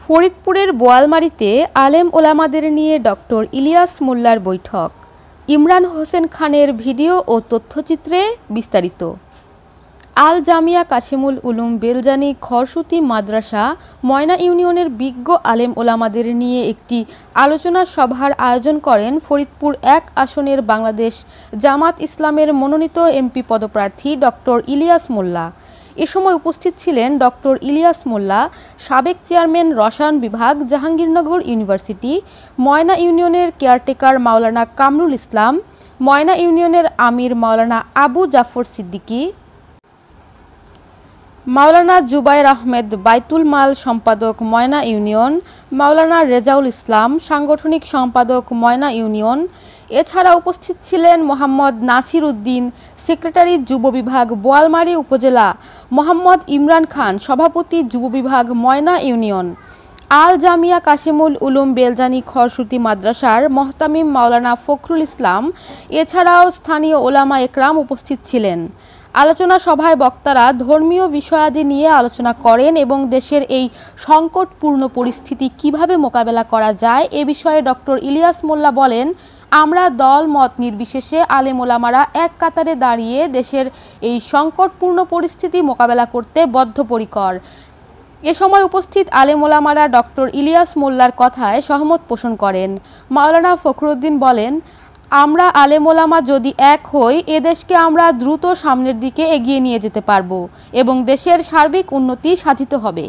ফরিদপুরের বোয়ালমারীতে আলেম ওলামাদের নিয়ে ডক্টর ইলিয়াস মোল্লার বৈঠক। ইমরান হোসেন খানের ভিডিও ও তথ্যচিত্রে বিস্তারিত। আল জামিয়া কাশিমুল উলুম বেলজানি খরসুতি মাদ্রাসা ময়না ইউনিয়নের বিজ্ঞ আলেম ওলামাদের নিয়ে একটি আলোচনা সভার আয়োজন করেন ফরিদপুর ১ আসনের বাংলাদেশ জামাত ইসলামের মনোনীত এমপি পদপ্রার্থী ডক্টর ইলিয়াস মোল্লা। এ সময় উপস্থিত ছিলেন ডক্টর ইলিয়াস মোল্লা, সাবেক চেয়ারম্যান রসায়ন বিভাগ, জাহাঙ্গীরনগর ইউনিভার্সিটি, ময়না ইউনিয়নের কেয়ারটেকার মাওলানা কামরুল ইসলাম, ময়না ইউনিয়নের আমির মাওলানা আবু জাফর সিদ্দিকী, মাওলানা জুবায়ের আহমেদ বাইতুল মাল সম্পাদক ময়না ইউনিয়ন, মাওলানা রেজাউল ইসলাম সাংগঠনিক সম্পাদক ময়না ইউনিয়ন। এছাড়া উপস্থিত ছিলেন মোহাম্মদ নাসির উদ্দিন, সেক্রেটারি যুব বিভাগ বোয়ালমারী উপজেলা, মোহাম্মদ ইমরান খান সভাপতি যুব বিভাগ ময়না ইউনিয়ন, আল জামিয়া কাশিমুল উলুম বেলজানি খরসুতি মাদ্রাসার মহতামিম মাওলানা ফখরুল ইসলাম। এছাড়াও স্থানীয় ওলামা একরাম উপস্থিত ছিলেন। আলোচনা সভায় বক্তারা ধর্মীয় বিষয়াদি নিয়ে আলোচনা করেন এবং দেশের এই সংকটপূর্ণ পরিস্থিতি কিভাবে মোকাবেলা করা যায় এ বিষয়ে ডক্টর ইলিয়াস মোল্লা বলেন, আমরা দল মত নির্বিশেষে আলেম ওলামারা এক কাতারে দাঁড়িয়ে দেশের এই সংকটপূর্ণ পরিস্থিতি মোকাবেলা করতে বদ্ধপরিকর। এ সময় উপস্থিত আলেম ওলামারা ডক্টর ইলিয়াস মোল্লার কথায় সহমত পোষণ করেন। মাওলানা ফখরুদ্দিন বলেন, আমরা আলেম ওলামা যদি এক হই এ দেশকে আমরা দ্রুত সামনের দিকে এগিয়ে নিয়ে যেতে পারব এবং দেশের সার্বিক উন্নতি সাধিত হবে।